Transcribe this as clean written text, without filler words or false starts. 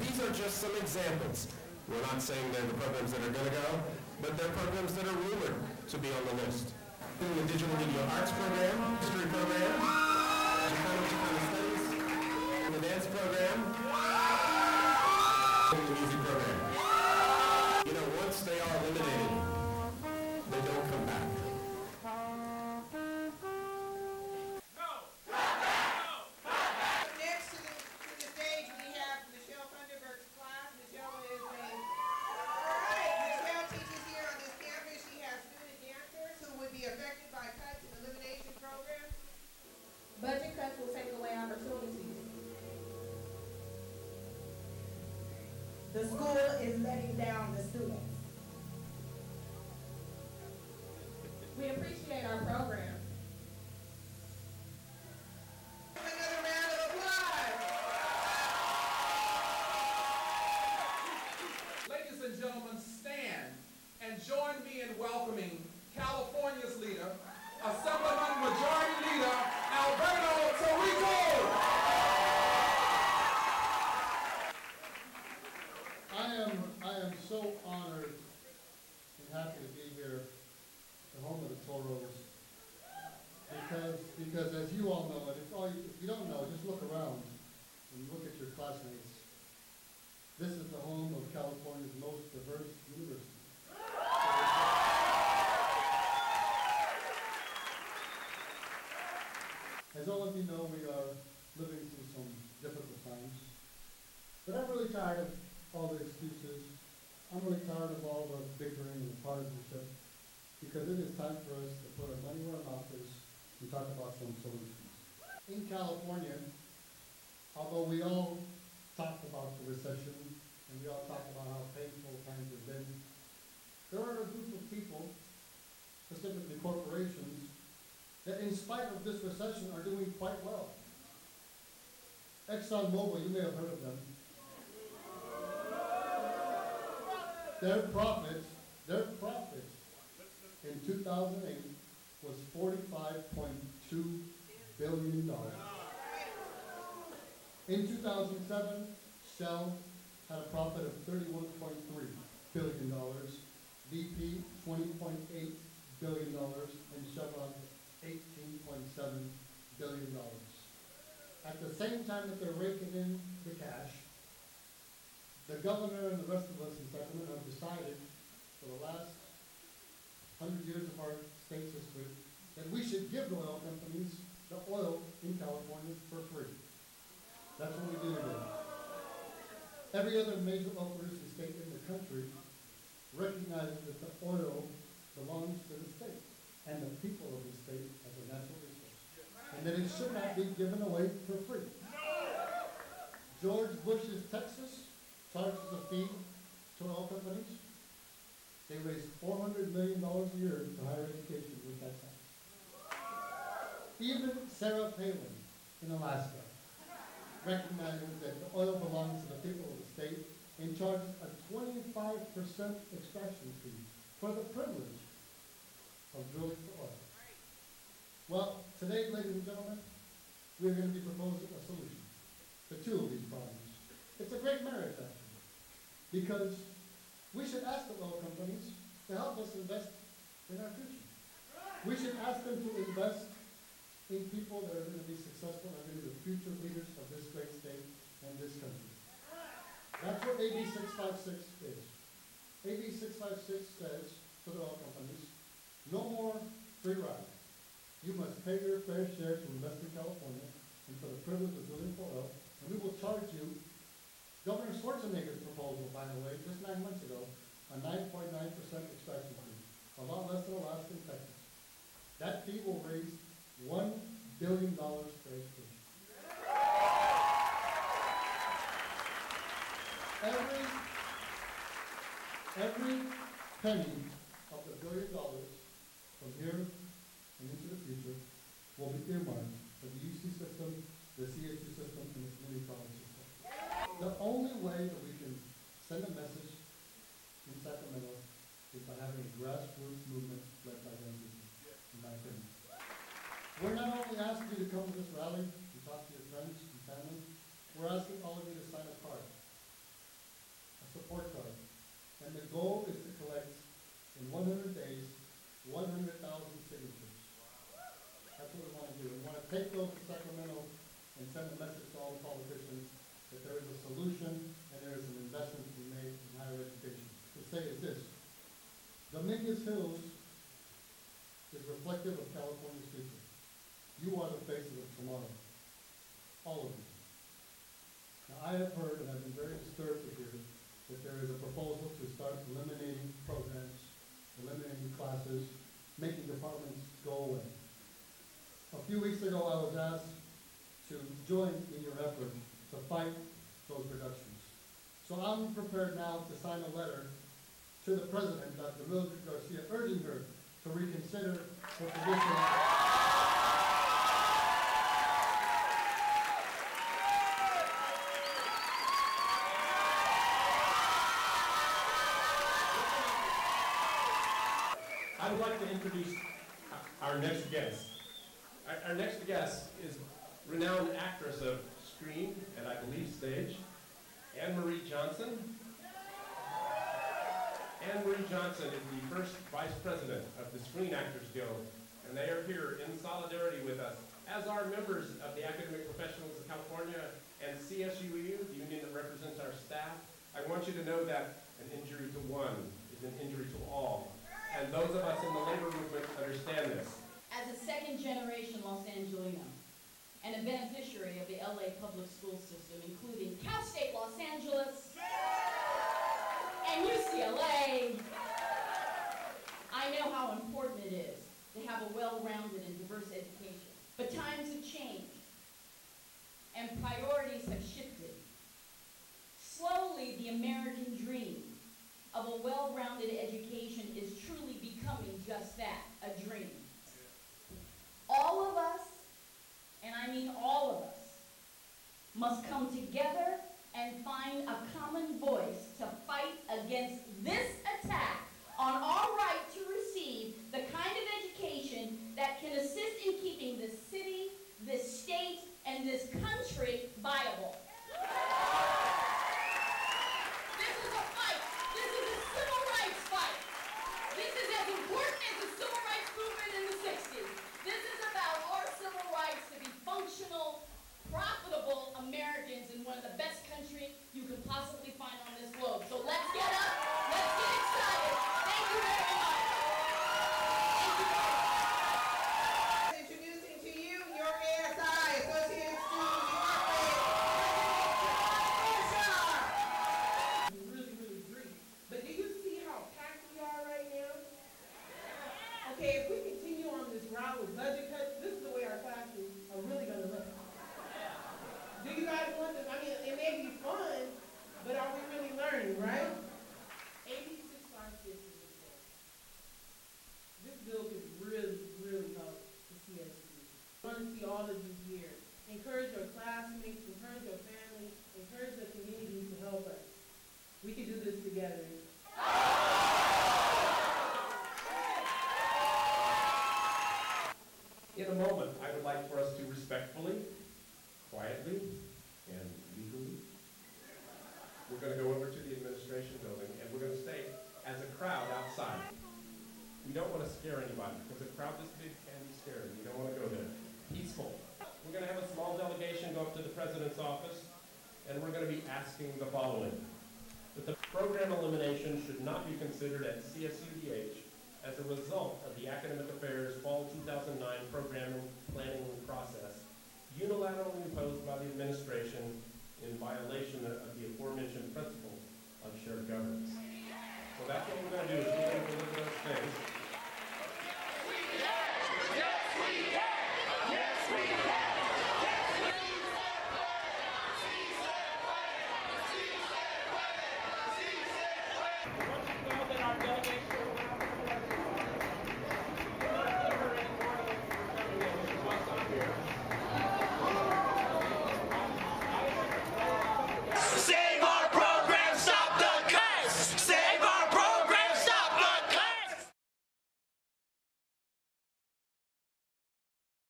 these are just some examples. We're not saying they're the programs that are going to go, but they're programs that are rumored to be on the list. The Digital Media Arts Program, History Program, Chicano Studies, the Dance Program, and the Music Program. You know, once they are eliminated, they don't come back. Budget cuts will take away opportunities. The school is letting down the students. We appreciate our program. Another round of applause. Ladies and gentlemen, stand and join me in welcoming California's leader, Assemblyman Majority Leader, Alberto Torrico. I am so honored and happy to be here, the home of the Toros, because as you all know, and if you don't know, just look around and look at your classmates. This is the home of California's most diverse university. As all of you know, we are living through some difficult times. But I'm really tired of all the excuses. I'm really tired of all the bickering and the partisanship, because it is time for us to put our money where our mouth is and talk about some solutions. In California, although we all talked about the recession and we all talked about how painful times have been, there are a group of people, specifically corporations, that in spite of this recession are doing quite well. ExxonMobil, you may have heard of them. Their profit in 2008 was $45.2 billion. In 2007, Shell had a profit of $31.3 billion, BP $20.8 billion, and Chevron $18.7 billion. At the same time that they're raking in the cash, the governor and the rest of us in Sacramento have decided for the last 100 years of our state's history that we should give the oil companies the oil in California for free. That's what we do today. Every other major oil producing state in the country recognizes that the oil belongs to the state and the people of the state as a natural resource, and that it should not be given away for free. George Bush's Texas charges a fee to oil companies. They raise $400 million a year for higher education with that tax. Even Sarah Palin in Alaska recognizes that the oil belongs to the people of the state and charges a 25% extraction fee for the privilege of drilling for oil. Well, today, ladies and gentlemen, we're going to be proposing a solution to two of these problems. It's a great marriage, actually, because we should ask the oil companies to help us invest in our future. We should ask them to invest in people that are going to be successful and are going to be the future leaders of this great state and this country. That's what AB 656 is. AB 656 says to the oil companies, no more free ride. You must pay your fair share to invest in California and for the privilege of drilling for oil, and we will charge you, Governor Schwarzenegger's proposal, by the way, just 9 months ago, a 9.9% extraction fee, a lot less than Alaska and Texas. That fee will raise $1 billion for education. Every penny of the $1 billion from here and into the future will be earmarked for the UC system, the CSU system, and the community college system. The only way that we can send a message in Sacramento is by having a grassroots movement led by young people, in my opinion. We're not only asking you to come to this rally and talk to your friends and family, we're asking all of you to sign a card. send a message to all the politicians that there is a solution and there is an investment to be made in higher education. To say is this: Dominguez Hills is reflective of California's future. You are the face of tomorrow. All of you. Now, I have heard, and I've been very disturbed to hear, that there is a proposal to start eliminating programs, eliminating classes, making departments go away. A few weeks ago, I was asked to join in your effort to fight those reductions. So I'm prepared now to sign a letter to the President, Dr. Mildred Garcia, urging her to reconsider her position. I would like to introduce our next guest. Our next guest is renowned actress of screen and I believe stage, Anne-Marie Johnson. Anne-Marie Johnson is the first vice president of the Screen Actors Guild, and they are here in solidarity with us, as are members of the Academic Professionals of California and CSUDH, the union that represents our staff. I want you to know that an injury to one is an injury to all. And those of us in the labor movement understand this. As a second-generation Los Angelino and a beneficiary of the LA public school system, including Cal State Los Angeles and UCLA, I know how important it is to have a well-rounded and diverse education. But times have changed, and priorities have shifted. Slowly, the American dream of a well-rounded education is truly becoming just that, a dream. All of us, and I mean all of us, must come together and find a common voice to fight against this attack on our right to receive the kind of education that can assist in keeping this city, this state, and this country viable. This is a fight. This is a civil rights fight. This is as important as the civil rights movement in the 60s. This is about our civil rights to be functional, profitable Americans in one of the best countries you could possibly find on this globe. So let's get up, let's get excited. Thank you very much. Thank you very much. Introducing to you your ASI, Associated Student Really, really agree. But do you see how packed we are right now? Okay, if we continue on this route with budget cuts, this is the way our classes are really going to look. Do you guys want this? I mean, it may be fun, but are we really learning, right? 8656 is the bill. This bill could really, really help the CSUDH. I want to see all of you here. Encourage your classmates, encourage your family, encourage the community to help us. We can do this together. In a moment, I would like for us to respectfully, quietly, and legally, we're going to go over to the administration building and we're going to stay as a crowd outside. We don't want to scare anybody because a crowd this big can be scary. We don't want to go there. Peaceful. We're going to have a small delegation go up to the president's office and we're going to be asking the following. That the program elimination should not be considered at CSUDH as a result of the Academic Affairs Fall 2009 programming planning process unilaterally imposed by the administration in violation of the aforementioned principle of shared governance. So that's what we're going to do is we're going to look at those things.